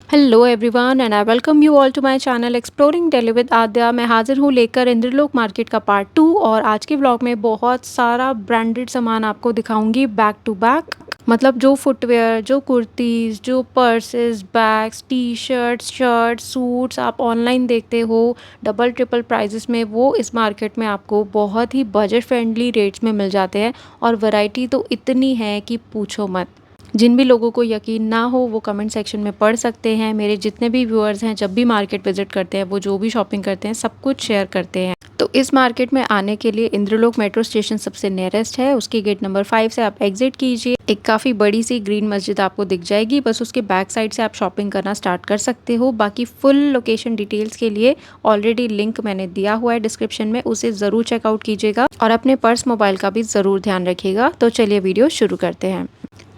Hello everyone and I welcome you all to my channel exploring Delhi with Aadya. मैं हाजिर हूँ लेकर इंद्रलोक मार्केट का पार्ट 2 और आज के व्लॉग में बहुत सारा ब्रांडेड सामान आपको दिखाऊंगी बैक टू बैक। मतलब जो फुटवेयर, जो कुर्तीज़, जो purses, bags, T shirts, shirts, suits आप ऑनलाइन देखते हो डबल ट्रिपल प्राइजेस में, वो इस मार्केट में आपको बहुत ही बजट फ्रेंडली रेट्स में मिल जाते हैं। और वैरायटी तो इतनी है कि पूछो मत। जिन भी लोगों को यकीन ना हो वो कमेंट सेक्शन में पढ़ सकते हैं। मेरे जितने भी व्यूअर्स हैं जब भी मार्केट विजिट करते हैं, वो जो भी शॉपिंग करते हैं सब कुछ शेयर करते हैं। तो इस मार्केट में आने के लिए इंद्रलोक मेट्रो स्टेशन सबसे नियरेस्ट है। उसकी गेट नंबर 5 से आप एग्जिट कीजिए। एक काफ़ी बड़ी सी ग्रीन मस्जिद आपको दिख जाएगी, बस उसके बैक साइड से आप शॉपिंग करना स्टार्ट कर सकते हो। बाकी फुल लोकेशन डिटेल्स के लिए ऑलरेडी लिंक मैंने दिया हुआ है डिस्क्रिप्शन में, उसे ज़रूर चेकआउट कीजिएगा और अपने पर्स मोबाइल का भी ज़रूर ध्यान रखिएगा। तो चलिए वीडियो शुरू करते हैं।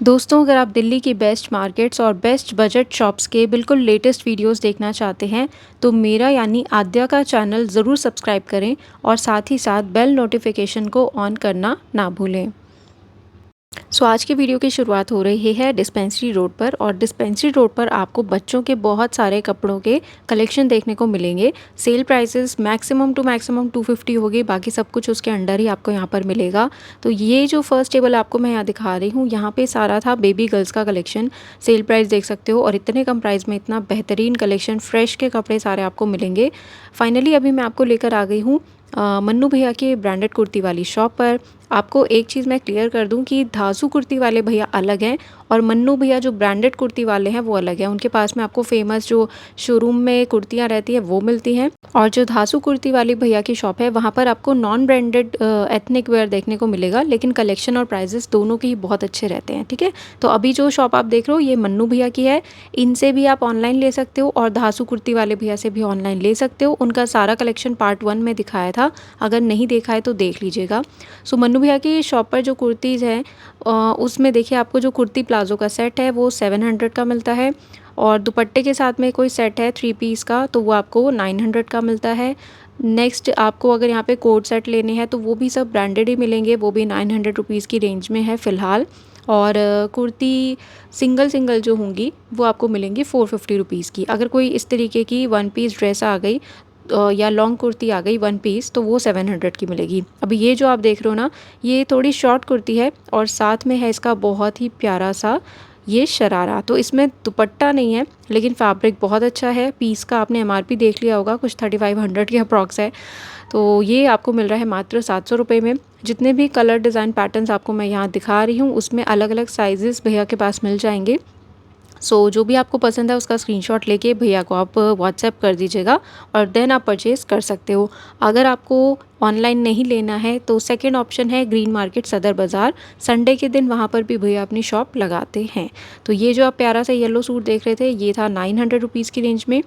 दोस्तों, अगर आप दिल्ली की बेस्ट मार्केट्स और बेस्ट बजट शॉप्स के बिल्कुल लेटेस्ट वीडियोस देखना चाहते हैं तो मेरा यानी आद्या का चैनल ज़रूर सब्सक्राइब करें और साथ ही साथ बेल नोटिफिकेशन को ऑन करना ना भूलें। आज की वीडियो की शुरुआत हो रही है डिस्पेंसरी रोड पर, और डिस्पेंसरी रोड पर आपको बच्चों के बहुत सारे कपड़ों के कलेक्शन देखने को मिलेंगे। Sale prices maximum to maximum 250 होगी, बाकी सब कुछ उसके अंडर ही आपको यहाँ पर मिलेगा। तो ये जो फर्स्ट टेबल आपको मैं यहाँ दिखा रही हूँ, यहाँ पे सारा था बेबी गर्ल्स का कलेक्शन। सेल प्राइस देख सकते हो, और इतने कम प्राइस में इतना बेहतरीन कलेक्शन, फ्रेश के कपड़े सारे आपको मिलेंगे। फाइनली अभी मैं आपको लेकर आ गई हूँ मन्नू भैया के ब्रांडेड कुर्ती वाली शॉप पर। आपको एक चीज़ मैं क्लियर कर दूं कि धासु कुर्ती वाले भैया अलग हैं और मन्नू भैया जो ब्रांडेड कुर्ती वाले हैं वो अलग हैं। उनके पास में आपको फेमस जो शोरूम में कुर्तियां रहती हैं वो मिलती हैं, और जो धासु कुर्ती वाली भैया की शॉप है वहाँ पर आपको नॉन ब्रांडेड एथनिक वेयर देखने को मिलेगा, लेकिन कलेक्शन और प्राइजेस दोनों के ही बहुत अच्छे रहते हैं। ठीक है, तो अभी जो शॉप आप देख रहे हो ये मन्नू भैया की है। इनसे भी आप ऑनलाइन ले सकते हो और धासु कुर्ती वाले भैया से भी ऑनलाइन ले सकते हो। उनका सारा कलेक्शन पार्ट 1 में दिखाया था, अगर नहीं देखा है तो देख लीजिएगा। मन्नू भैया की शॉप पर जो कुर्तीज़ हैं उसमें देखिए आपको जो कुर्ती प्लाजो का सेट है वो 700 का मिलता है, और दुपट्टे के साथ में कोई सेट है 3 पीस का तो वो आपको 900 का मिलता है। नेक्स्ट आपको अगर यहाँ पे कोट सेट लेने हैं तो वो भी सब ब्रांडेड ही मिलेंगे, वो भी 900 रुपीज़ की रेंज में है फ़िलहाल। और कुर्ती सिंगल सिंगल जो होंगी वो आपको मिलेंगी 450 रुपीज़ की। अगर कोई इस तरीके की 1 पीस ड्रेस आ गई या लॉन्ग कुर्ती आ गई 1 पीस तो वो 700 की मिलेगी। अभी ये जो आप देख रहे हो ना, ये थोड़ी शॉर्ट कुर्ती है और साथ में है इसका बहुत ही प्यारा सा ये शरारा। तो इसमें दुपट्टा नहीं है लेकिन फैब्रिक बहुत अच्छा है। पीस का आपने एमआरपी देख लिया होगा, कुछ 3500 के अप्रॉक्स है। तो ये आपको मिल रहा है मात्र 700 रुपये में। जितने भी कलर डिज़ाइन पैटर्न्स आपको मैं यहाँ दिखा रही हूँ उसमें अलग अलग साइजेस भैया के पास मिल जाएंगे। जो भी आपको पसंद है उसका स्क्रीनशॉट लेके भैया को आप व्हाट्सएप कर दीजिएगा और देन आप परचेज़ कर सकते हो। अगर आपको ऑनलाइन नहीं लेना है तो सेकंड ऑप्शन है ग्रीन मार्केट सदर बाज़ार। संडे के दिन वहाँ पर भी भैया अपनी शॉप लगाते हैं। तो ये जो आप प्यारा सा येलो सूट देख रहे थे ये था 900 रुपीज़ की रेंज में।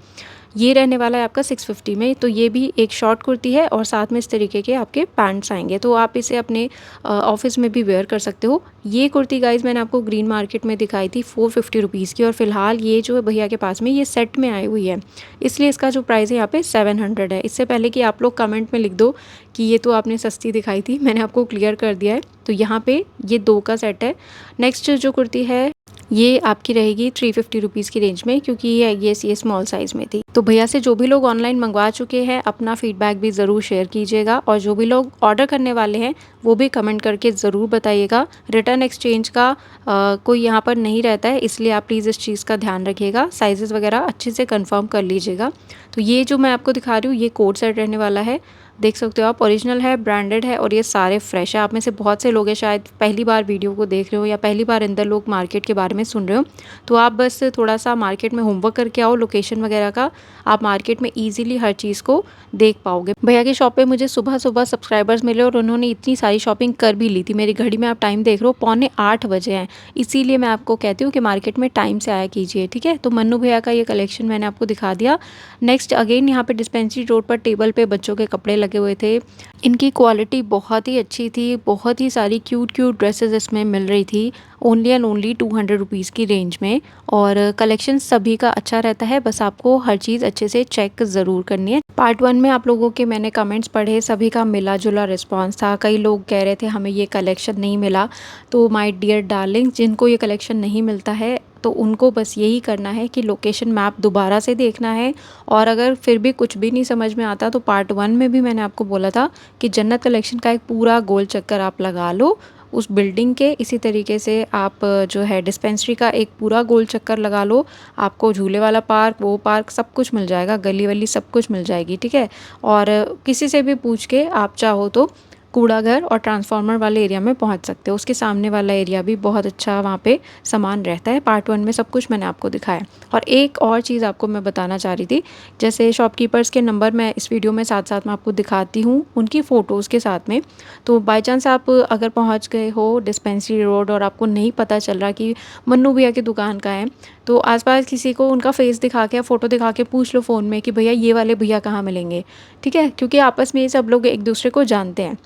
ये रहने वाला है आपका 650 में। तो ये भी एक शॉर्ट कुर्ती है और साथ में इस तरीके के आपके पैंट्स आएंगे, तो आप इसे अपने ऑफिस में भी वेयर कर सकते हो। ये कुर्ती गाइज मैंने आपको ग्रीन मार्केट में दिखाई थी 450 रुपीज़ की, और फिलहाल ये जो है भैया के पास में ये सेट में आई हुई है, इसलिए इसका जो प्राइस है यहाँ पे 700 है। इससे पहले कि आप लोग कमेंट में लिख दो कि ये तो आपने सस्ती दिखाई थी, मैंने आपको क्लियर कर दिया है। तो यहाँ पे ये 2 का सेट है। नेक्स्ट जो कुर्ती है ये आपकी रहेगी 350 रुपीज़ की रेंज में, क्योंकि ये स्मॉल साइज़ में थी। तो भैया से जो भी लोग ऑनलाइन मंगवा चुके हैं अपना फीडबैक भी ज़रूर शेयर कीजिएगा, और जो भी लोग ऑर्डर करने वाले हैं वो भी कमेंट करके ज़रूर बताइएगा। रिटर्न एक्सचेंज का कोई यहाँ पर नहीं रहता है, इसलिए आप प्लीज़ इस चीज़ का ध्यान रखिएगा। साइज़ेस वगैरह अच्छे से कंफर्म कर लीजिएगा। तो ये जो मैं आपको दिखा रही हूँ ये कोट सेट रहने वाला है, देख सकते हो आप। ओरिजिनल है, ब्रांडेड है, और ये सारे फ्रेश है। आप में से बहुत से लोग हैं शायद पहली बार वीडियो को देख रहे हो या पहली बार इंदरलोक मार्केट के बारे में सुन रहे हो, तो आप बस थोड़ा सा मार्केट में होमवर्क करके आओ लोकेशन वगैरह का, आप मार्केट में ईजिली हर चीज़ को देख पाओगे। भैया की शॉप पे मुझे सुबह सुबह सब्सक्राइबर्स मिले और उन्होंने इतनी सारी शॉपिंग कर भी ली थी। मेरी घड़ी में आप टाइम देख रहे हो 7:45 बजे हैं, इसीलिए मैं आपको कहती हूँ कि मार्केट में टाइम से आया कीजिए। ठीक है, तो मन्नू भैया का ये कलेक्शन मैंने आपको दिखा दिया। नेक्स्ट अगेन यहाँ पे डिस्पेंसरी रोड पर टेबल पे बच्चों के कपड़े लगे हुए थे। इनकी क्वालिटी बहुत ही अच्छी थी, बहुत ही सारी क्यूट क्यूट ड्रेसेस इसमें मिल रही थी। ओनली एंड ओनली 200 रुपीज़ की रेंज में। और कलेक्शन सभी का अच्छा रहता है, बस आपको हर चीज़ अच्छे से चेक ज़रूर करनी है। पार्ट 1 में आप लोगों के मैंने कमेंट्स पढ़े, सभी का मिला-जुला रिस्पॉन्स था। कई लोग कह रहे थे हमें ये कलेक्शन नहीं मिला। तो माय डियर डार्लिंग्स, जिनको ये कलेक्शन नहीं मिलता है तो उनको बस यही करना है कि लोकेशन मैप दोबारा से देखना है। और अगर फिर भी कुछ भी नहीं समझ में आता तो पार्ट 1 में भी मैंने आपको बोला था कि जन्नत कलेक्शन का एक पूरा गोल चक्कर आप लगा लो उस बिल्डिंग के। इसी तरीके से आप जो है डिस्पेंसरी का एक पूरा गोल चक्कर लगा लो। आपको झूले वाला पार्क, वो पार्क सब कुछ मिल जाएगा, गली वली सब कुछ मिल जाएगी, ठीक है। और किसी से भी पूछ के आप चाहो तो कूड़ा घर और ट्रांसफार्मर वाले एरिया में पहुंच सकते हो। उसके सामने वाला एरिया भी बहुत अच्छा, वहाँ पे सामान रहता है। पार्ट 1 में सब कुछ मैंने आपको दिखाया। और एक और चीज़ आपको मैं बताना चाह रही थी, जैसे शॉपकीपर्स के नंबर मैं इस वीडियो में साथ साथ में आपको दिखाती हूँ, उनकी फ़ोटोज़ के साथ में। तो बाई चांस आप अगर पहुँच गए हो डिस्पेंसरी रोड और आपको नहीं पता चल रहा कि मन्नू भैया की दुकान का है, तो आसपास किसी को उनका फेस दिखा के या फ़ोटो दिखा के पूछ लो फ़ोन में कि भैया ये वाले भैया कहाँ मिलेंगे, ठीक है। क्योंकि आपस में ये सब लोग एक दूसरे को जानते हैं।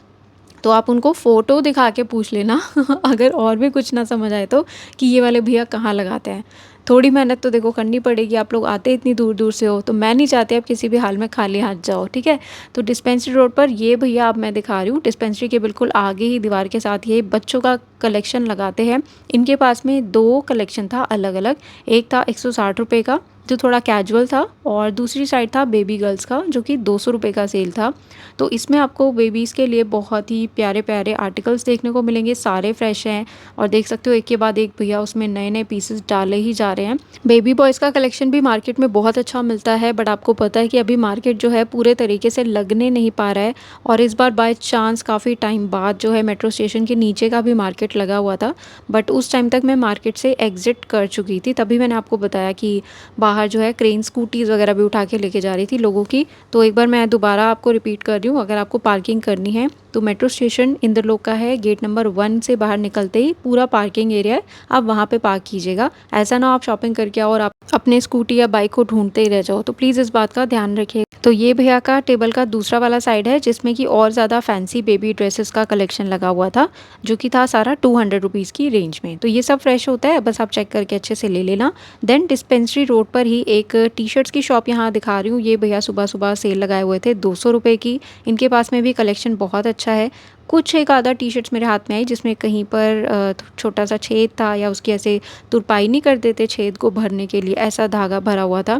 तो आप उनको फ़ोटो दिखा के पूछ लेना अगर और भी कुछ ना समझ आए तो, कि ये वाले भैया कहाँ लगाते हैं। थोड़ी मेहनत तो देखो करनी पड़ेगी, आप लोग आते इतनी दूर दूर से हो, तो मैं नहीं चाहती आप किसी भी हाल में खाली हाथ जाओ, ठीक है। तो डिस्पेंसरी रोड पर ये भैया अब मैं दिखा रही हूँ, डिस्पेंसरी के बिल्कुल आगे ही दीवार के साथ ये बच्चों का कलेक्शन लगाते हैं। इनके पास में 2 कलेक्शन था अलग अलग। एक था 160 रुपये का जो थोड़ा कैजुअल था, और दूसरी साइड था बेबी गर्ल्स का जो कि 200 रुपये का सेल था। तो इसमें आपको बेबीज़ के लिए बहुत ही प्यारे प्यारे आर्टिकल्स देखने को मिलेंगे, सारे फ्रेश हैं। और देख सकते हो एक के बाद एक भैया उसमें नए नए पीसेस डाले ही जा रहे हैं। बेबी बॉयज़ का कलेक्शन भी मार्केट में बहुत अच्छा मिलता है, बट आपको पता है कि अभी मार्केट जो है पूरे तरीके से लगने नहीं पा रहा है। और इस बार बाय चांस काफ़ी टाइम बाद जो है मेट्रो स्टेशन के नीचे का भी मार्केट लगा हुआ था, बट उस टाइम तक मैं मार्केट से एग्ज़िट कर चुकी थी। तभी मैंने आपको बताया कि बाहर जो है क्रेन स्कूटीज़ वगैरह भी उठा के लेके जा रही थी लोगों की। तो एक बार मैं दोबारा आपको रिपीट कर रही हूँ, अगर आपको पार्किंग करनी है तो मेट्रो स्टेशन इंद्रलोक का है, गेट नंबर 1 से बाहर निकलते ही पूरा पार्किंग एरिया है, आप वहाँ पे पार्क कीजिएगा। ऐसा ना आप शॉपिंग करके आओ और आप अपने स्कूटी या बाइक को ढूंढते ही रह जाओ, तो प्लीज़ इस बात का ध्यान रखिए। तो ये भैया का टेबल का दूसरा वाला साइड है जिसमें कि और ज़्यादा फैंसी बेबी ड्रेसेस का कलेक्शन लगा हुआ था, जो कि था सारा 200 रुपीज़ की रेंज में। तो ये सब फ्रेश होता है, बस आप चेक करके अच्छे से ले लेना। देन डिस्पेंसरी रोड पर ही एक टी शर्ट्स की शॉप यहाँ दिखा रही हूँ। ये भैया सुबह सुबह सेल लगाए हुए थे 200 रुपये की। इनके पास में भी कलेक्शन बहुत अच्छा है। कुछ एक आधा टी शर्ट्स मेरे हाथ में आई जिसमें कहीं पर छोटा सा छेद था, या उसकी ऐसे तुरपाई नहीं कर देते छेद को भरने के लिए, ऐसा धागा भरा हुआ था।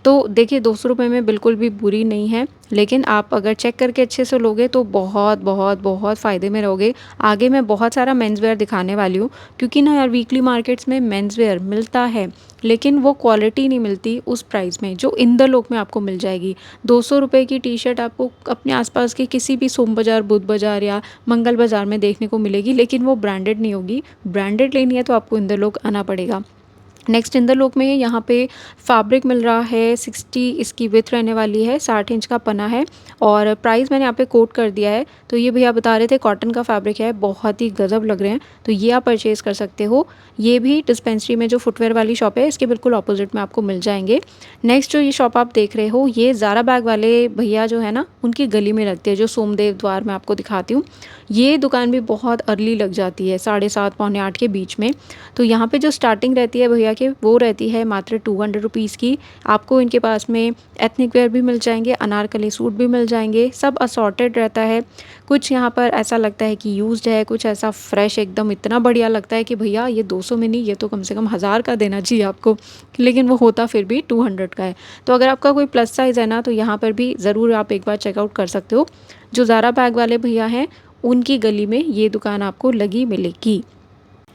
तो देखिए 200 रुपये में बिल्कुल भी बुरी नहीं है, लेकिन आप अगर चेक करके अच्छे से लोगे तो बहुत बहुत बहुत फ़ायदे में रहोगे। आगे मैं बहुत सारा मेंस वेयर दिखाने वाली हूँ, क्योंकि ना यार वीकली मार्केट्स में मेंस वेयर मिलता है, लेकिन वो क्वालिटी नहीं मिलती उस प्राइस में जो इंद्रलोक में आपको मिल जाएगी। 200 रुपये की टी शर्ट आपको अपने आसपास के किसी भी सोम बाज़ार, बुध बाज़ार या मंगल बाज़ार में देखने को मिलेगी, लेकिन वो ब्रांडेड नहीं होगी। ब्रांडेड लेनी है तो आपको इंद्रलोक आना पड़ेगा। नेक्स्ट इंद्रलोक में यहाँ पे फैब्रिक मिल रहा है 60, इसकी विथ रहने वाली है, 60 इंच का पना है। और प्राइस मैंने यहाँ पे कोट कर दिया है। तो ये भैया बता रहे थे कॉटन का फैब्रिक है, बहुत ही गजब लग रहे हैं, तो ये आप परचेज़ कर सकते हो। ये भी डिस्पेंसरी में जो फुटवेयर वाली शॉप है इसके बिल्कुल ऑपोजिट में आपको मिल जाएंगे। नेक्स्ट जो ये शॉप आप देख रहे हो, ये ज़ारा बैग वाले भैया जो है ना उनकी गली में लगती है, जो सोमदेव द्वार में आपको दिखाती हूँ। ये दुकान भी बहुत अर्ली लग जाती है, 7:30 पौने 8 के बीच में। तो यहाँ पे जो स्टार्टिंग रहती है भैया के, वो रहती है मात्र 200 रुपीज़ की। आपको इनके पास में एथनिक वेयर भी मिल जाएंगे, अनारकली सूट भी मिल जाएंगे, सब असॉर्टेड रहता है। कुछ यहाँ पर ऐसा लगता है कि यूज्ड है, कुछ ऐसा फ्रेश एकदम इतना बढ़िया लगता है कि भैया ये 200 में नहीं, ये तो कम से कम 1000 का देना चाहिए आपको, लेकिन वो होता फिर भी 200 का है। तो अगर आपका कोई प्लस साइज़ है ना, तो यहाँ पर भी ज़रूर आप एक बार चेकआउट कर सकते हो। जो ज़ारा बैग वाले भैया हैं उनकी गली में ये दुकान आपको लगी मिलेगी।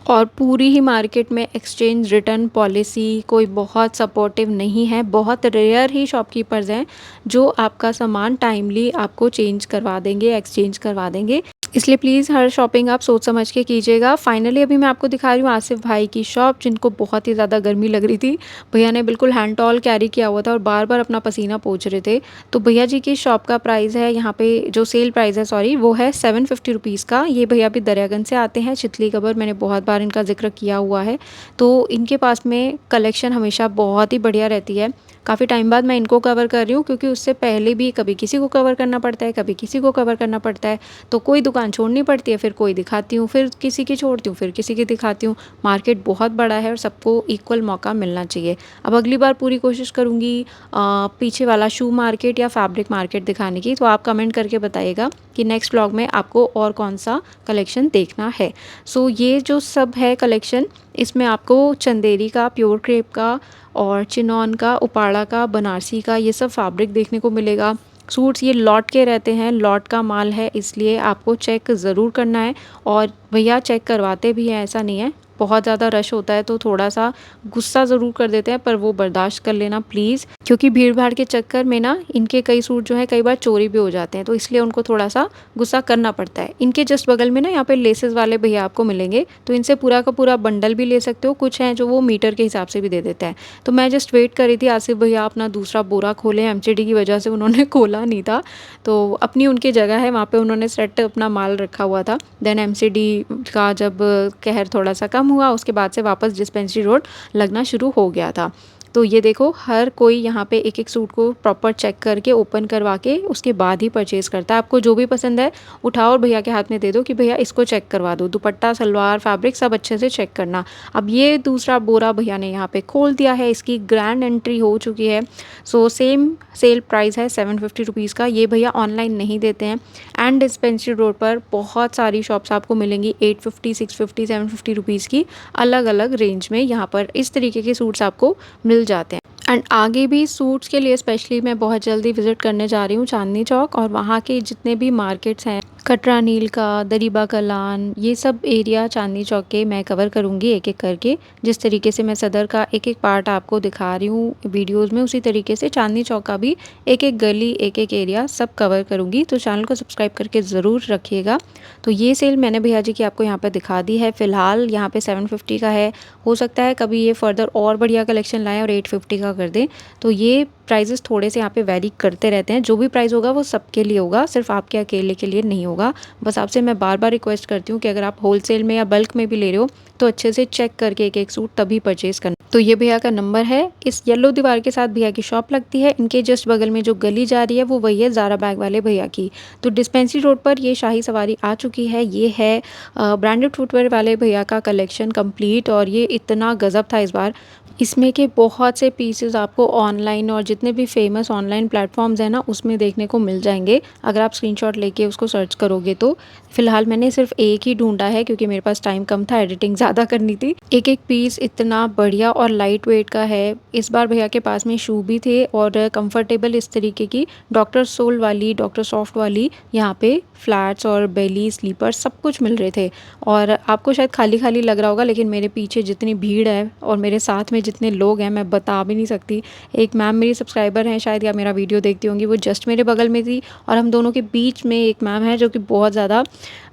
और पूरी ही मार्केट में एक्सचेंज रिटर्न पॉलिसी कोई बहुत सपोर्टिव नहीं है। बहुत रेयर ही शॉपकीपर्स हैं जो आपका सामान टाइमली आपको चेंज करवा देंगे, एक्सचेंज करवा देंगे। इसलिए प्लीज़ हर शॉपिंग आप सोच समझ के कीजिएगा। फाइनली अभी मैं आपको दिखा रही हूँ आसिफ भाई की शॉप, जिनको बहुत ही ज़्यादा गर्मी लग रही थी। भैया ने बिल्कुल हैंड टॉल कैरी किया हुआ था और बार बार अपना पसीना पोंछ रहे थे। तो भैया जी की शॉप का प्राइस है यहाँ पे, जो सेल प्राइस है सॉरी, वो है 750 रुपीज़ का। ये भैया भी दरियागंज से आते हैं, चितली कबर, मैंने बहुत बार इनका जिक्र किया हुआ है। तो इनके पास में कलेक्शन हमेशा बहुत ही बढ़िया रहती है। काफ़ी टाइम बाद मैं इनको कवर कर रही हूँ, क्योंकि उससे पहले भी कभी किसी को कवर करना पड़ता है, कभी किसी को कवर करना पड़ता है, तो कोई दुकान छोड़नी पड़ती है, फिर कोई दिखाती हूँ, फिर किसी की छोड़ती हूँ, फिर किसी की दिखाती हूँ। मार्केट बहुत बड़ा है और सबको इक्वल मौका मिलना चाहिए। अब अगली बार पूरी कोशिश करूँगी पीछे वाला शू मार्केट या फैब्रिक मार्केट दिखाने की, तो आप कमेंट करके बताइएगा कि नेक्स्ट व्लॉग में आपको और कौन सा कलेक्शन देखना है। सो ये जो सब है कलेक्शन, इसमें आपको चंदेरी का, प्योर क्रेप का और चिनॉन का, उपाड़ा का, बनारसी का, ये सब फैब्रिक देखने को मिलेगा। सूट्स ये लॉट के रहते हैं, लॉट का माल है, इसलिए आपको चेक ज़रूर करना है। और भैया चेक करवाते भी हैं, ऐसा नहीं है। बहुत ज़्यादा रश होता है तो थोड़ा सा गुस्सा ज़रूर कर देते हैं, पर वो बर्दाश्त कर लेना प्लीज़, क्योंकि भीड़ भाड़ के चक्कर में ना इनके कई सूट जो है कई बार चोरी भी हो जाते हैं, तो इसलिए उनको थोड़ा सा गुस्सा करना पड़ता है। इनके जस्ट बगल में ना यहाँ पे लेसेस वाले भैया आपको मिलेंगे, तो इनसे पूरा का पूरा बंडल भी ले सकते हो। कुछ हैं जो वो मीटर के हिसाब से भी दे देते हैं। तो मैं जस्ट वेट कर रही थी आसिफ भैया अपना दूसरा बोरा खोले, एमसीडी की वजह से उन्होंने खोला नहीं था, तो अपनी उनकी जगह है वहाँ पे उन्होंने सेट अपना माल रखा हुआ था। देन एमसीडी का जब कहर थोड़ा सा कम हुआ, उसके बाद से वापस डिस्पेंसरी रोड लगना शुरू हो गया था। तो ये देखो, हर कोई यहाँ पे एक एक सूट को प्रॉपर चेक करके ओपन करवा के उसके बाद ही परचेज़ करता है। आपको जो भी पसंद है उठाओ और भैया के हाथ में दे दो कि भैया इसको चेक करवा दो। दुपट्टा, सलवार, फैब्रिक सब अच्छे से चेक करना। अब ये दूसरा बोरा भैया ने यहाँ पे खोल दिया है, इसकी ग्रैंड एंट्री हो चुकी है। सो सेम सेल प्राइस है 750 रुपीज़ का। ये भैया ऑनलाइन नहीं देते हैं। एंड डिस्पेंसरी रोड पर बहुत सारी शॉप्स आपको मिलेंगी 850, 650, 750 रुपीज़ की, अलग अलग रेंज में यहाँ पर इस तरीके के सूट्स आपको मिल जाते हैं। एंड आगे भी सूट्स के लिए स्पेशली मैं बहुत जल्दी विज़िट करने जा रही हूँ चांदनी चौक, और वहाँ के जितने भी मार्केट्स हैं, कटरा नील का, दरीबा कलान, ये सब एरिया चांदनी चौक के मैं कवर करूँगी एक एक करके। जिस तरीके से मैं सदर का एक एक पार्ट आपको दिखा रही हूँ वीडियोज़ में, उसी तरीके से चांदनी चौक का भी एक एक गली, एक एक एरिया सब कवर करूँगी। तो चैनल को सब्सक्राइब करके ज़रूर रखिएगा। तो ये सेल मैंने भैया जी की आपको यहाँ पर दिखा दी है। फ़िलहाल यहाँ पे 750 का है, हो सकता है कभी ये फर्दर और बढ़िया कलेक्शन लाएँ और 850 का कर दें। तो ये प्राइजेस थोड़े से यहाँ पे वैरी करते रहते हैं। जो भी प्राइस होगा वो सबके लिए होगा, सिर्फ आपके अकेले के लिए नहीं होगा। बस आपसे मैं बार बार रिक्वेस्ट करती हूँ कि अगर आप होलसेल में या बल्क में भी ले रहे हो तो अच्छे से चेक करके एक एक सूट तभी परचेज़ करना। तो ये भैया का नंबर है, इस येलो दीवार के साथ भैया की शॉप लगती है। इनके जस्ट बगल में जो गली जा रही है वो वही है ज़ारा बैग वाले भैया की। तो डिस्पेंसरी रोड पर ये शाही सवारी आ चुकी है। ये है ब्रांडेड फुटवेयर वाले भैया का कलेक्शन कंप्लीट, और ये इतना गज़ब था इस बार। इसमें के बहुत से पीसेस आपको ऑनलाइन और जितने भी फेमस ऑनलाइन प्लेटफॉर्म्स हैं ना उसमें देखने को मिल जाएंगे, अगर आप स्क्रीनशॉट लेके उसको सर्च करोगे तो। फ़िलहाल मैंने सिर्फ एक ही ढूंढा है क्योंकि मेरे पास टाइम कम था, एडिटिंग ज़्यादा करनी थी। एक एक पीस इतना बढ़िया और लाइट वेट का है। इस बार भैया के पास में शू भी थे और कंफर्टेबल इस तरीके की डॉक्टर सोल वाली, डॉक्टर सॉफ्ट वाली यहाँ पे फ्लैट्स और बेली स्लीपर सब कुछ मिल रहे थे। और आपको शायद खाली खाली लग रहा होगा, लेकिन मेरे पीछे जितनी भीड़ है और मेरे साथ में जितने लोग हैं मैं बता भी नहीं सकती। एक मैम मेरी सब्सक्राइबर हैं शायद, या मेरा वीडियो देखती होंगी, वो जस्ट मेरे बगल में थी, और हम दोनों के बीच में एक मैम है जो कि बहुत ज़्यादा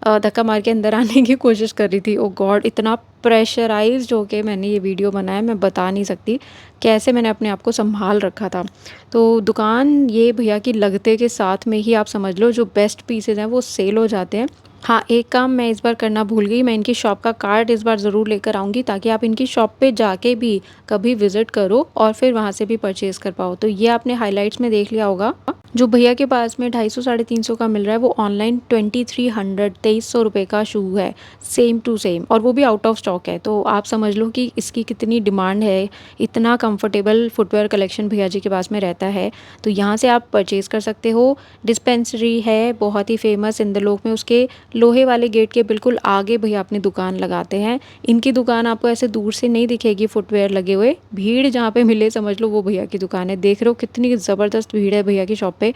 धक्का मार के अंदर आने की कोशिश कर रही थी। ओ गॉड, इतना प्रेशराइज्ड होके मैंने ये वीडियो बनाया, मैं बता नहीं सकती कैसे मैंने अपने आप को संभाल रखा था। तो दुकान ये भैया की लगते के साथ में ही आप समझ लो जो बेस्ट पीसेज हैं वो सेल हो जाते हैं। हाँ, एक काम मैं इस बार करना भूल गई, मैं इनकी शॉप का कार्ड इस बार ज़रूर लेकर आऊँगी ताकि आप इनकी शॉप पे जाके भी कभी विज़िट करो और फिर वहाँ से भी परचेज़ कर पाओ। तो ये आपने हाइलाइट्स में देख लिया होगा। जो भैया के पास में 250 साढ़े 300 का मिल रहा है वो ऑनलाइन 2300 2300 रुपये का शू है, सेम टू सेम, और वो भी आउट ऑफ स्टॉक है। तो आप समझ लो कि इसकी कितनी डिमांड है। इतना कंफर्टेबल फुटवेयर कलेक्शन भैया जी के पास में रहता है, तो यहाँ से आप परचेज़ कर सकते हो। डिस्पेंसरी है बहुत ही फेमस इंद्रलोक में, उसके लोहे वाले गेट के बिल्कुल आगे भैया अपनी दुकान लगाते हैं। इनकी दुकान आपको ऐसे दूर से नहीं दिखेगी फुटवेयर लगे हुए, भीड़ जहाँ पे मिले समझ लो वो भैया की दुकान है। देख रहे हो कितनी ज़बरदस्त भीड़ है भैया की शॉप पे।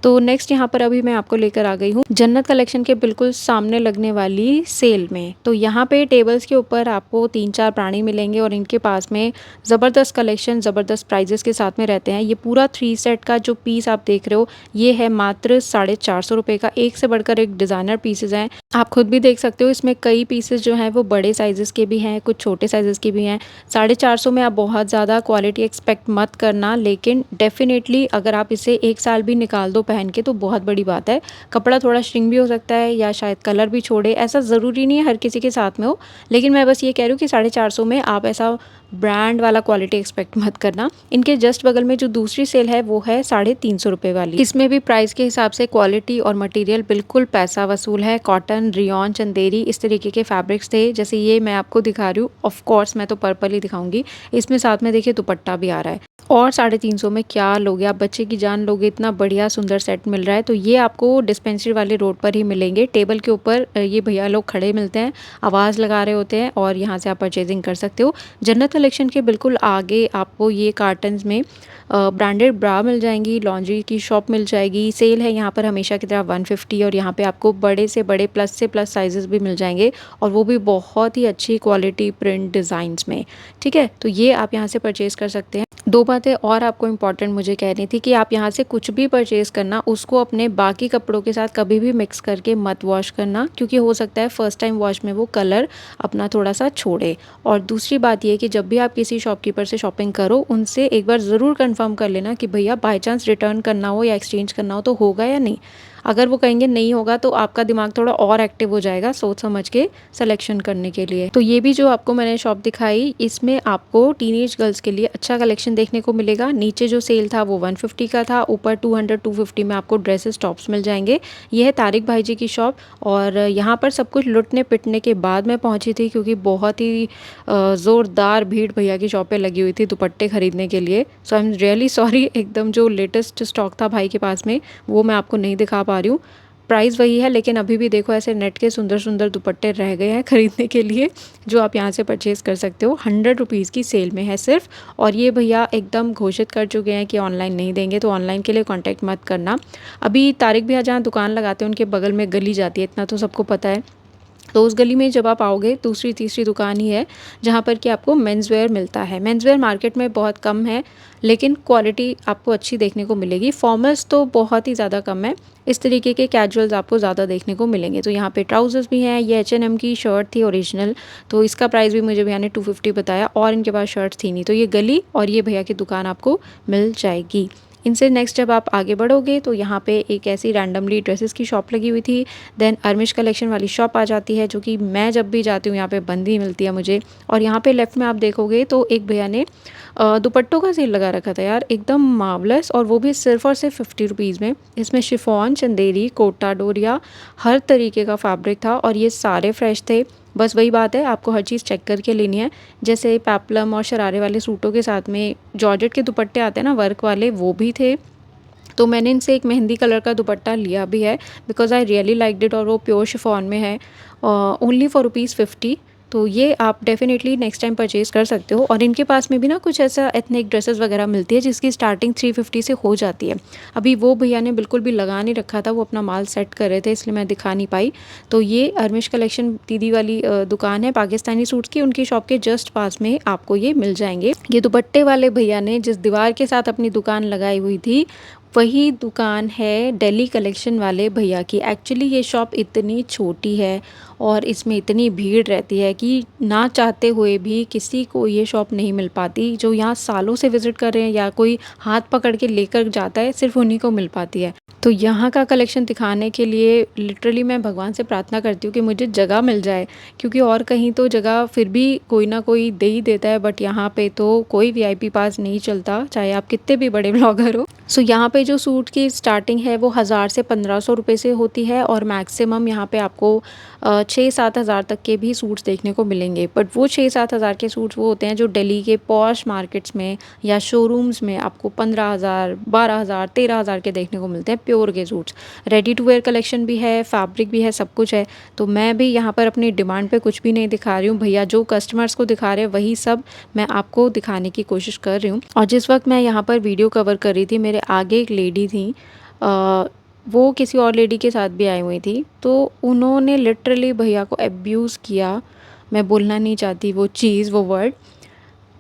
तो नेक्स्ट यहाँ पर अभी मैं आपको लेकर आ गई हूँ जन्नत कलेक्शन के बिल्कुल सामने लगने वाली सेल में। तो यहाँ पे टेबल्स के ऊपर आपको 3-4 प्राणी मिलेंगे और इनके पास में ज़बरदस्त कलेक्शन ज़बरदस्त प्राइजेस के साथ में रहते हैं। ये पूरा 3 सेट का जो पीस आप देख रहे हो ये है मात्र 450 रुपये का। एक से बढ़कर एक डिज़ाइनर पीसेज हैं, आप खुद भी देख सकते हो। इसमें कई पीसेस जो हैं वो बड़े साइज़ेस के भी हैं, कुछ छोटे साइज़ेस के भी हैं। 450 में आप बहुत ज़्यादा क्वालिटी एक्सपेक्ट मत करना, लेकिन डेफिनेटली अगर आप इसे 1 साल भी निकाल दो पहन के तो बहुत बड़ी बात है। कपड़ा थोड़ा श्रिंक भी हो सकता है या शायद कलर भी छोड़े, ऐसा ज़रूरी नहीं है हर किसी के साथ में हो, लेकिन मैं बस ये कह रही हूँ कि 450 में आप ऐसा ब्रांड वाला क्वालिटी एक्सपेक्ट मत करना। इनके जस्ट बगल में जो दूसरी सेल है वो है 350 रुपये वाली। इसमें भी प्राइस के हिसाब से क्वालिटी और मटेरियल बिल्कुल पैसा वसूल है। कॉटन, रियॉन, चंदेरी इस तरीके के फैब्रिक्स थे। जैसे ये मैं आपको दिखा रही हूँ, ऑफ कोर्स मैं तो पर्पल ही दिखाऊंगी। इसमें साथ में देखिए दुपट्टा भी आ रहा है। और 350 में क्या लोगे आप, बच्चे की जान लोगे। इतना बढ़िया सुंदर सेट मिल रहा है। तो ये आपको डिस्पेंसरी वाले रोड पर ही मिलेंगे। टेबल के ऊपर ये भैया लोग खड़े मिलते हैं, आवाज़ लगा रहे होते हैं और यहाँ से आप परचेजिंग कर सकते हो। जन्नत कलेक्शन के बिल्कुल आगे आपको ये कार्टन्स में ब्रांडेड ब्रा मिल जाएंगी, लॉन्ड्री की शॉप मिल जाएगी। सेल है यहाँ पर हमेशा की तरह 150 और यहाँ पे आपको बड़े से बड़े प्लस से प्लस साइजेस भी मिल जाएंगे और वो भी बहुत ही अच्छी क्वालिटी प्रिंट डिज़ाइंस में। ठीक है, तो ये आप यहाँ से परचेज़ कर सकते हैं। दो बातें और आपको इम्पॉर्टेंट मुझे कहनी थी कि आप यहाँ से कुछ भी परचेज़ करना उसको अपने बाकी कपड़ों के साथ कभी भी मिक्स करके मत वॉश करना, क्योंकि हो सकता है फर्स्ट टाइम वॉश में वो कलर अपना थोड़ा सा छोड़े। और दूसरी बात ये कि जब भी आप किसी शॉपकीपर से शॉपिंग करो उनसे एक बार ज़रूर कंफर्म कर लेना कि भैया बाय चांस रिटर्न करना हो या एक्सचेंज करना हो तो होगा या नहीं। अगर वो कहेंगे नहीं होगा तो आपका दिमाग थोड़ा और एक्टिव हो जाएगा सोच समझ के सिलेक्शन करने के लिए। तो ये भी जो आपको मैंने शॉप दिखाई, इसमें आपको टीनेज गर्ल्स के लिए अच्छा कलेक्शन देखने को मिलेगा। नीचे जो सेल था वो 150 का था, ऊपर 200-250 में आपको ड्रेसेस टॉप्स मिल जाएंगे। ये है तारिक भाई जी की शॉप और यहाँ पर सब कुछ लुटने पिटने के बाद मैं पहुँची थी, क्योंकि बहुत ही ज़ोरदार भीड़ भैया की शॉप पे लगी हुई थी दुपट्टे खरीदने के लिए। सो आई एम रियली सॉरी, एकदम जो लेटेस्ट स्टॉक था भाई के पास में वो मैं आपको नहीं दिखा पा रही हूँ। प्राइस वही है, लेकिन अभी भी देखो ऐसे नेट के सुंदर सुंदर दुपट्टे रह गए हैं खरीदने के लिए, जो आप यहाँ से परचेज़ कर सकते हो। 100 रुपीज़ की सेल में है सिर्फ। और ये भैया एकदम घोषित कर चुके हैं कि ऑनलाइन नहीं देंगे, तो ऑनलाइन के लिए कांटेक्ट मत करना। अभी तारिक भैया जहाँ दुकान लगाते हैं उनके बगल में गली जाती है, इतना तो सबको पता है। तो उस गली में जब आप आओगे दूसरी तीसरी दुकान ही है जहाँ पर कि आपको मेंस वेयर मिलता है। मेंस वेयर मार्केट में बहुत कम है, लेकिन क्वालिटी आपको अच्छी देखने को मिलेगी। फॉर्मल्स तो बहुत ही ज़्यादा कम है, इस तरीके के कैजुअल्स आपको ज़्यादा देखने को मिलेंगे। तो यहाँ पे ट्राउजर्स भी हैं। ये H&M की शर्ट थी ओरिजिनल, तो इसका प्राइस भी मुझे भैया ने 250 बताया और इनके पास शर्ट्स थी नहीं। तो ये गली और ये भैया की दुकान आपको मिल जाएगी। इनसे नेक्स्ट जब आप आगे बढ़ोगे तो यहाँ पे एक ऐसी रैंडमली ड्रेसेस की शॉप लगी हुई थी। देन अर्मिश कलेक्शन वाली शॉप आ जाती है, जो कि मैं जब भी जाती हूँ यहाँ पे बंद ही मिलती है मुझे। और यहाँ पे लेफ्ट में आप देखोगे तो एक भैया ने दुपट्टों का सेल लगा रखा था यार, एकदम मार्वलस, और वो भी सिर्फ और सिर्फ 50 रुपीज़ में। इसमें शिफॉन, चंदेरी, कोटा, डोरिया हर तरीके का फैब्रिक था और ये सारे फ्रेश थे। बस वही बात है, आपको हर चीज़ चेक करके लेनी है। जैसे पेप्लम और शरारे वाले सूटों के साथ में जॉर्जेट के दुपट्टे आते हैं ना वर्क वाले, वो भी थे। तो मैंने इनसे एक मेहंदी कलर का दुपट्टा लिया भी है, because I really like it, और वो प्योर शिफॉन में है, ओनली फॉर ₹50। तो ये आप डेफिनेटली नेक्स्ट टाइम परचेज़ कर सकते हो। और इनके पास में भी ना कुछ ऐसा एथनिक ड्रेसेस वगैरह मिलती है जिसकी स्टार्टिंग 350 से हो जाती है। अभी वो भैया ने बिल्कुल भी लगा नहीं रखा था, वो अपना माल सेट कर रहे थे, इसलिए मैं दिखा नहीं पाई। तो ये अर्मिश कलेक्शन दीदी वाली दुकान है पाकिस्तानी सूट्स की, उनकी शॉप के जस्ट पास में आपको ये मिल जाएंगे। ये दुपट्टे वाले भैया ने जिस दीवार के साथ अपनी दुकान लगाई हुई थी वही दुकान है दिल्ली कलेक्शन वाले भैया की। एक्चुअली ये शॉप इतनी छोटी है और इसमें इतनी भीड़ रहती है कि ना चाहते हुए भी किसी को ये शॉप नहीं मिल पाती। जो यहाँ सालों से विज़िट कर रहे हैं या कोई हाथ पकड़ के लेकर जाता है, सिर्फ उन्हीं को मिल पाती है। तो यहाँ का कलेक्शन दिखाने के लिए लिटरली मैं भगवान से प्रार्थना करती हूँ कि मुझे जगह मिल जाए, क्योंकि और कहीं तो जगह फिर भी कोई ना कोई दे ही देता है, बट यहाँ पे तो कोई VIP पास नहीं चलता, चाहे आप कितने भी बड़े ब्लॉगर हो। सो यहाँ पे जो सूट की स्टार्टिंग है वो 1000 से 1500 रुपये से होती है और मैक्सिमम यहाँ पे आपको 6-7 हज़ार तक के भी सूट्स देखने को मिलेंगे। बट वो 6-7 हज़ार के सूट्स वो होते हैं जो दिल्ली के पॉश मार्केट्स में या शोरूम्स में आपको 15,000, 12,000, 13,000 के देखने को मिलते हैं प्योर के suits. Ready to wear collection भी है, फैब्रिक भी है, सब कुछ है। तो मैं भी यहाँ पर अपनी डिमांड पे कुछ भी नहीं दिखा रही हूँ, भैया जो कस्टमर्स को दिखा रहे हैं वही सब मैं आपको दिखाने की कोशिश कर रही हूँ। और जिस वक्त मैं यहाँ पर वीडियो कवर कर रही थी, मेरे आगे एक लेडी थी, वो किसी और लेडी के साथ भी आई हुई थी, तो उन्होंने लिटरली भैया को अब्यूज़ किया। मैं बोलना नहीं चाहती वो चीज़, वो वर्ड,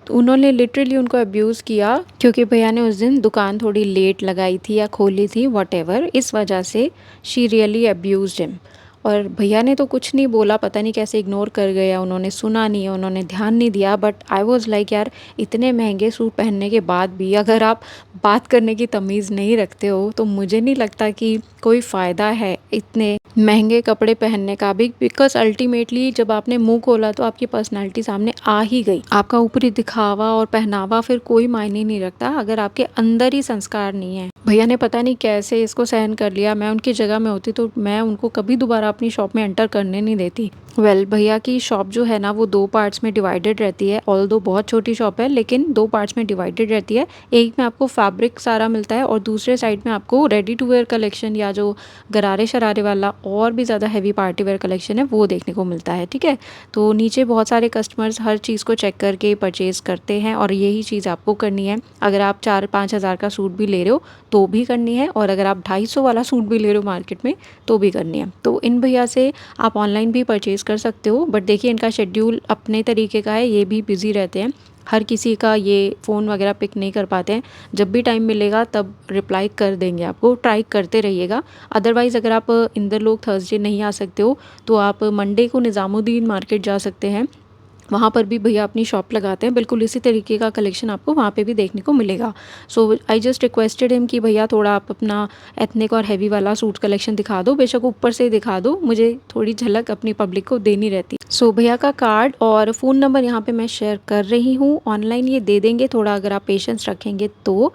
तो उन्होंने लिटरली उनको अब्यूज़ किया क्योंकि भैया ने उस दिन दुकान थोड़ी लेट लगाई थी या खोली थी, वॉटेवर, इस वजह से शी रियली अब्यूज़ड हिम। और भैया ने तो कुछ नहीं बोला, पता नहीं कैसे इग्नोर कर गया, उन्होंने सुना नहीं, उन्होंने ध्यान नहीं दिया। बट आई वाज लाइक यार, इतने महंगे सूट पहनने के बाद भी अगर आप बात करने की तमीज़ नहीं रखते हो तो मुझे नहीं लगता कि कोई फ़ायदा है इतने महँगे कपड़े पहनने का भी, बिकॉज़ अल्टीमेटली जब आपने मुँह खोला तो आपकी पर्सनैलिटी सामने आ ही गई। आपका ऊपरी दिखावा और पहनावा फिर कोई मायने नहीं रखता अगर आपके अंदर ही संस्कार नहीं है। भैया ने पता नहीं कैसे इसको सहन कर लिया। मैं उनकी जगह में होती तो मैं उनको कभी दोबारा अपनी शॉप में एंटर करने नहीं देती। भैया की शॉप जो है ना वो 2 पार्ट्स में डिवाइडेड रहती है। ऑल्दो बहुत छोटी शॉप है लेकिन 2 पार्ट्स में डिवाइडेड रहती है। एक में आपको फैब्रिक सारा मिलता है और दूसरे साइड में आपको रेडी टू वेयर कलेक्शन या जो गरारे-शरारे वाला और भी ज़्यादा हेवी पार्टी वेयर कलेक्शन है वो देखने को मिलता है, ठीक है? तो नीचे बहुत सारे कस्टमर्स हर चीज़ को चेक करके परचेज़ करते हैं और यही चीज़ आपको करनी है। अगर आप 4-5 हज़ार का सूट भी ले रहे हो तो भी करनी है और अगर आप 250 वाला सूट भी ले रहे हो मार्केट में तो भी करनी है। तो इन भैया से आप ऑनलाइन भी परचेज़ कर सकते हो, बट देखिए इनका शेड्यूल अपने तरीके का है, ये भी बिज़ी रहते हैं। हर किसी का ये फ़ोन वगैरह पिक नहीं कर पाते हैं। जब भी टाइम मिलेगा तब रिप्लाई कर देंगे आपको, ट्राई करते रहिएगा। अदरवाइज़ अगर आप इंदरलोक थर्सडे नहीं आ सकते हो तो आप मंडे को निज़ामुद्दीन मार्केट जा सकते हैं। वहाँ पर भी भैया अपनी शॉप लगाते हैं, बिल्कुल इसी तरीके का कलेक्शन आपको वहाँ पे भी देखने को मिलेगा। सो आई जस्ट रिक्वेस्टेड हिम कि भैया थोड़ा आप अपना एथनिक और हैवी वाला सूट कलेक्शन दिखा दो, बेशक ऊपर से दिखा दो, मुझे थोड़ी झलक अपनी पब्लिक को देनी रहती। सो भैया का कार्ड और फ़ोन नंबर यहाँ पे मैं शेयर कर रही हूँ। ऑनलाइन ये दे देंगे, थोड़ा अगर आप पेशेंस रखेंगे तो।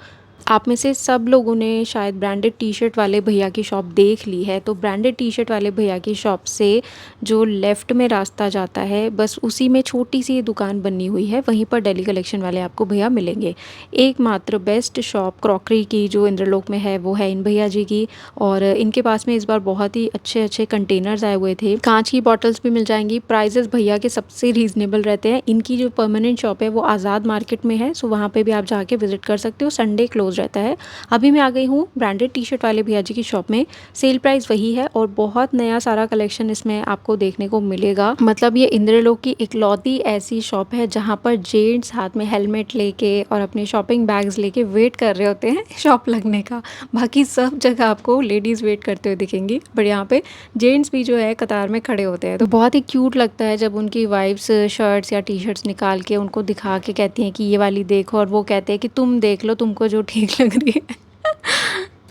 आप में से सब लोगों ने शायद ब्रांडेड टी-शर्ट वाले भैया की शॉप देख ली है, तो ब्रांडेड टी-शर्ट वाले भैया की शॉप से जो लेफ़्ट में रास्ता जाता है बस उसी में छोटी-सी ये दुकान बनी हुई है, वहीं पर डेली कलेक्शन वाले आपको भैया मिलेंगे। एकमात्र बेस्ट शॉप क्रॉकरी की जो इंद्रलोक में है वो है इन भैया जी की और इनके पास में इस बार बहुत ही अच्छे-अच्छे कंटेनर्स आए हुए थे। काँच की बॉटल्स भी मिल जाएँगी, प्राइसेज़ भैया के सबसे रीज़नेबल रहते हैं। इनकी जो परमानेंट शॉप है वो आज़ाद मार्केट में है, सो वहाँ पे भी आप जाके विज़िट कर सकते हो, संडे क्लोज़ रहता है। अभी मैं आ गई हूँ ब्रांडेड टी-शर्ट वाले भैया जी की शॉप में। सेल प्राइस वही है और बहुत नया सारा कलेक्शन इसमें आपको देखने को मिलेगा। मतलब ये इंद्रलोक की इकलौती ऐसी शॉप है जहाँ पर जेंट्स हाथ में हेलमेट लेके और अपने शॉपिंग बैग्स लेके वेट कर रहे होते हैं शॉप लगने का। बाकी सब जगह आपको लेडीज़ वेट करते हुए दिखेंगी, बट यहाँ पे जेंट्स भी जो है कतार में खड़े होते हैं। तो बहुत ही क्यूट लगता है जब उनकी वाइफ्स शर्ट्स या टी-शर्ट्स निकाल के उनको दिखा के कहती हैं कि ये वाली देखो और वो कहते हैं कि तुम देख लो तुमको जो ठीक लग रही है।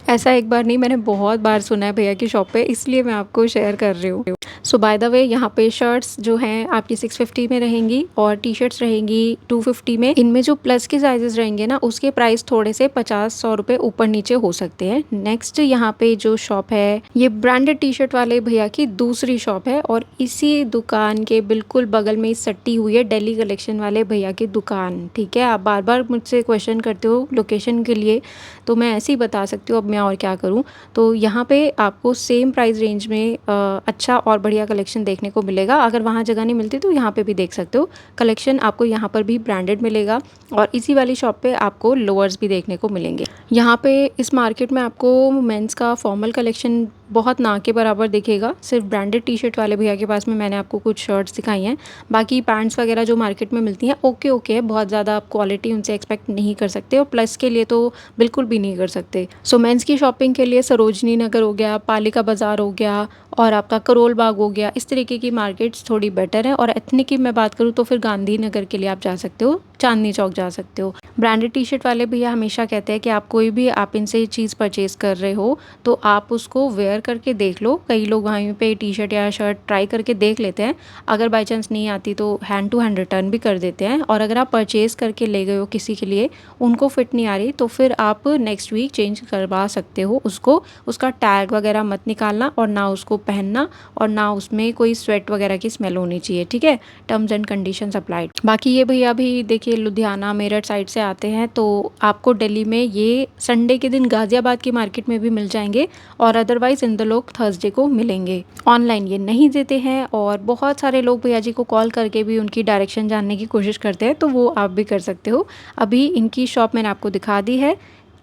ऐसा एक बार नहीं, मैंने बहुत बार सुना है भैया की शॉप पे, इसलिए मैं आपको शेयर कर रही हूँ। सो बाय द वे यहाँ पे शर्ट्स जो हैं आपकी 650 में रहेंगी और टी-शर्ट्स रहेंगी 250 में। इनमें जो प्लस के साइजेस रहेंगे ना उसके प्राइस थोड़े से 50-100 रुपये ऊपर नीचे हो सकते हैं। नेक्स्ट यहाँ पे जो शॉप है ये ब्रांडेड टी-शर्ट वाले भैया की दूसरी शॉप है और इसी दुकान के बिल्कुल बगल में ही सटी हुई है डेली कलेक्शन वाले भैया की दुकान। ठीक है, आप बार बार मुझसे क्वेश्चन करते हो लोकेशन के लिए, तो मैं ऐसे ही बता सकती हूँ, अब मैं और क्या करूँ। तो यहाँ पे आपको सेम प्राइस रेंज में अच्छा और बढ़िया कलेक्शन देखने को मिलेगा। अगर वहाँ जगह नहीं मिलती तो यहाँ पे भी देख सकते हो। कलेक्शन आपको यहाँ पर भी ब्रांडेड मिलेगा और इसी वाली शॉप पे आपको लोअर्स भी देखने को मिलेंगे। यहाँ पे इस मार्केट में आपको मेंस का फॉर्मल कलेक्शन बहुत ना के बराबर दिखेगा। सिर्फ ब्रांडेड टी-शर्ट वाले भैया के पास में मैंने आपको कुछ शर्ट्स दिखाई हैं। बाकी पैंट्स वगैरह जो मार्केट में मिलती हैं ओके है, बहुत ज़्यादा आप क्वालिटी उनसे एक्सपेक्ट नहीं कर सकते और प्लस के लिए तो बिल्कुल भी नहीं कर सकते। सो मेंस की शॉपिंग के लिए सरोजनी नगर हो गया, पालिका बाज़ार हो गया और आपका करोल बाग हो गया, इस तरीके की मार्केट्स थोड़ी बेटर है। और एथनिक की मैं बात करूँ तो फिर गांधी नगर के लिए आप जा सकते हो, चांदनी चौक जा सकते हो। ब्रांडेड टी-शर्ट वाले भैया हमेशा कहते हैं कि आप कोई भी आप इनसे चीज़ परचेज़ कर रहे हो तो आप उसको वेयर करके देख लो। कई लोग वहीं पे टी-शर्ट या शर्ट ट्राई करके देख लेते हैं, अगर बाई चांस नहीं आती तो हैंड टू हैंड रिटर्न भी कर देते हैं। और अगर आप परचेज़ करके ले गए हो किसी के लिए, उनको फिट नहीं आ रही तो फिर आप नेक्स्ट वीक चेंज करवा सकते हो उसको। उसका टैग वगैरह मत निकालना और ना उसको पहनना और ना उसमें कोई स्वेट वगैरह की स्मेल होनी चाहिए, ठीक है। Terms and conditions applied. बाकी ये भैया भी देखिए लुधियाना मेरठ साइड से आते हैं, तो आपको दिल्ली में ये संडे के दिन गाज़ियाबाद की मार्केट में भी मिल जाएंगे और अदरवाइज़ इंदलोक थर्सडे को मिलेंगे। ऑनलाइन ये नहीं देते हैं और बहुत सारे लोग भैया जी को कॉल करके भी उनकी डायरेक्शन जानने की कोशिश करते हैं, तो वो आप भी कर सकते हो। अभी इनकी शॉप मैंने आपको दिखा दी है।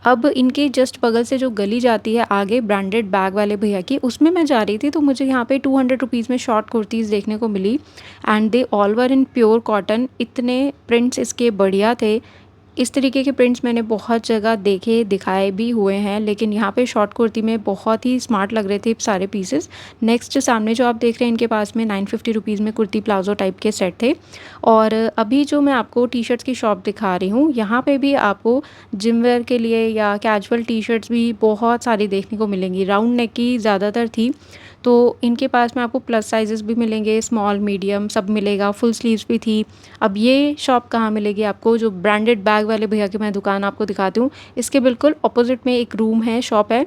अब इनके जस्ट बगल से जो गली जाती है आगे ब्रांडेड बैग वाले भैया की, उसमें मैं जा रही थी तो मुझे यहाँ पे 200 रुपीज़ में शॉर्ट कुर्तीज़ देखने को मिली and they all were in pure cotton. इतने प्रिंट्स इसके बढ़िया थे। इस तरीके के प्रिंट्स मैंने बहुत जगह देखे दिखाए भी हुए हैं, लेकिन यहाँ पे शॉर्ट कुर्ती में बहुत ही स्मार्ट लग रहे थे सारे पीसेस। नेक्स्ट सामने जो आप देख रहे हैं इनके पास में 950 रुपीज़ में कुर्ती प्लाजो टाइप के सेट थे। और अभी जो मैं आपको टी शर्ट्स की शॉप दिखा रही हूँ, यहाँ पे भी आपको जिम वेयर के लिए या कैजुअल टी शर्ट्स भी बहुत सारी देखने को मिलेंगी। राउंड नेक की ज़्यादातर थी, तो इनके पास में आपको प्लस साइज़ेस भी मिलेंगे, स्मॉल, मीडियम सब मिलेगा, फुल स्लीव्स भी थी। अब ये शॉप कहाँ मिलेगी आपको, जो ब्रांडेड बैग वाले भैया की मैं दुकान आपको दिखाती हूँ। इसके बिल्कुल अपोज़िट में एक रूम है, शॉप है,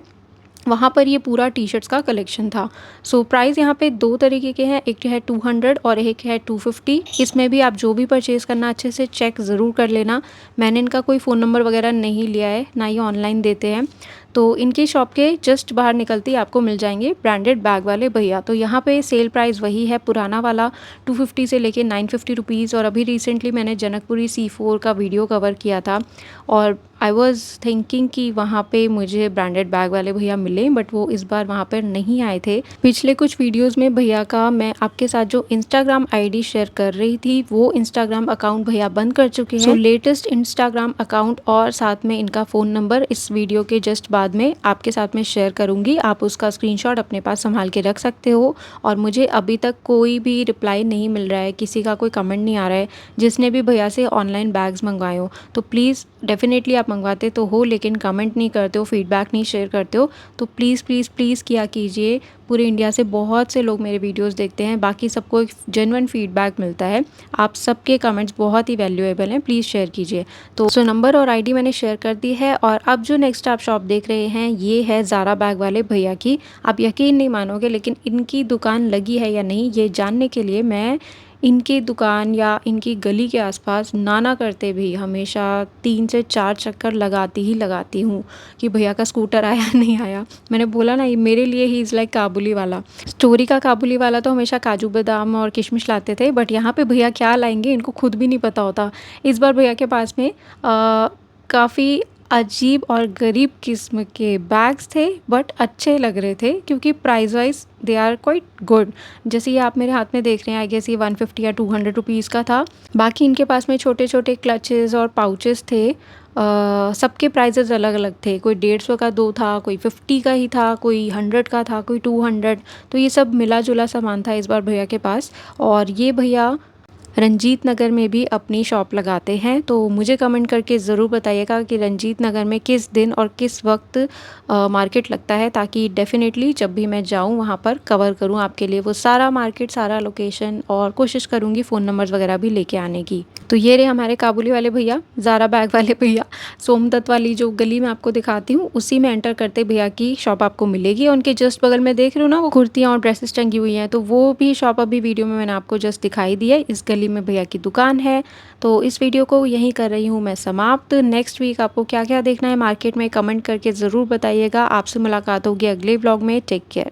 वहाँ पर ये पूरा टी-शर्ट्स का कलेक्शन था। सो प्राइस यहाँ पे 2 तरीके के हैं, एक है 200 और एक है 250। इसमें भी आप जो भी परचेज़ करना अच्छे से चेक ज़रूर कर लेना। मैंने इनका कोई फ़ोन नंबर वगैरह नहीं लिया है, ना ये ऑनलाइन देते हैं। तो इनकी शॉप के जस्ट बाहर निकलते ही आपको मिल जाएँगे ब्रांडेड बैग वाले भैया। तो यहाँ पे सेल प्राइस वही है पुराना वाला, 250 से लेके 950 रुपीज़। और अभी रिसेंटली मैंने जनकपुरी C4 का वीडियो कवर किया था और आई वॉज़ थिंकिंग कि वहाँ पे मुझे ब्रांडेड बैग वाले भैया मिले, बट वो इस बार वहाँ पर नहीं आए थे। पिछले कुछ वीडियोस में भैया का मैं आपके साथ जो इंस्टाग्राम आईडी शेयर कर रही थी, वो इंस्टाग्राम अकाउंट भैया बंद कर चुके हैं। सो लेटेस्ट इंस्टाग्राम अकाउंट और साथ में इनका फ़ोन नंबर इस वीडियो के जस्ट बाद में आपके साथ में शेयर करूँगी। आप उसका स्क्रीनशॉट अपने पास संभाल के रख सकते हो। और मुझे अभी तक कोई भी रिप्लाई नहीं मिल रहा है, किसी का कोई कमेंट नहीं आ रहा है जिसने भी भैया से ऑनलाइन बैग्स मंगवाए हो। तो प्लीज़ डेफ़िनेटली आप मंगवाते तो हो, लेकिन कमेंट नहीं करते हो, फीडबैक नहीं शेयर करते हो, तो प्लीज़ प्लीज़ प्लीज़ किया कीजिए। पूरे इंडिया से बहुत से लोग मेरे वीडियोस देखते हैं, बाकी सबको एक जेन्युइन फीडबैक मिलता है। आप सबके कमेंट्स बहुत ही वैल्यूएबल हैं, प्लीज़ शेयर कीजिए। तो नंबर और आईडी मैंने शेयर कर दी है। और अब जो नेक्स्ट आप शॉप देख रहे हैं, ये है ज़ारा बैग वाले भैया की। आप यकीन नहीं मानोगे, लेकिन इनकी दुकान लगी है या नहीं ये जानने के लिए मैं इनकी दुकान या इनकी गली के आसपास ना करते भी हमेशा 3 से 4 चक्कर लगाती ही लगाती हूँ कि भैया का स्कूटर आया नहीं आया। मैंने बोला ना, ये मेरे लिए ही इज़ लाइक काबुली वाला। स्टोरी का काबुली वाला तो हमेशा काजू बादाम और किशमिश लाते थे, बट यहाँ पे भैया क्या लाएंगे इनको खुद भी नहीं पता होता। इस बार भैया के पास में काफ़ी अजीब और गरीब किस्म के बैग्स थे, बट अच्छे लग रहे थे क्योंकि price wise they are quite good. जैसे ये आप मेरे हाथ में देख रहे हैं, आई गेस ये 150 या 200 रुपीज़ का था। बाकी इनके पास में छोटे छोटे क्लचेस और पाउचेस थे। सबके प्राइजेज़ अलग अलग थे, कोई 150 का 2 था, कोई 50 का ही था, कोई 100 का था, कोई 200। तो ये सब मिला जुला सामान था इस बार भैया के पास। और ये भैया रंजीत नगर में भी अपनी शॉप लगाते हैं। तो मुझे कमेंट करके ज़रूर बताइएगा कि रंजीत नगर में किस दिन और किस वक्त मार्केट लगता है, ताकि डेफ़िनेटली जब भी मैं जाऊं वहां पर कवर करूं आपके लिए वो सारा मार्केट, सारा लोकेशन, और कोशिश करूंगी फ़ोन नंबर्स वगैरह भी लेके आने की। तो ये रहे हमारे काबुली वाले भैया, ज़ारा बैग वाले भैया। सोमदत्त वाली जो गली में आपको दिखाती हूँ, उसी में एंटर करते भैया की शॉप आपको मिलेगी। और उनके जस्ट बगल में देख रहे हो ना, वो कुर्तियाँ और ड्रेसेस टंगी हुई हैं, तो वो भी शॉप अभी वीडियो में मैंने आपको जस्ट दिखाई दी है। इस गली में भैया की दुकान है। तो इस वीडियो को यहीं कर रही हूँ मैं समाप्त। नेक्स्ट वीक आपको क्या क्या देखना है मार्केट में, कमेंट करके ज़रूर बताइएगा। आपसे मुलाकात होगी अगले व्लॉग में। Take care.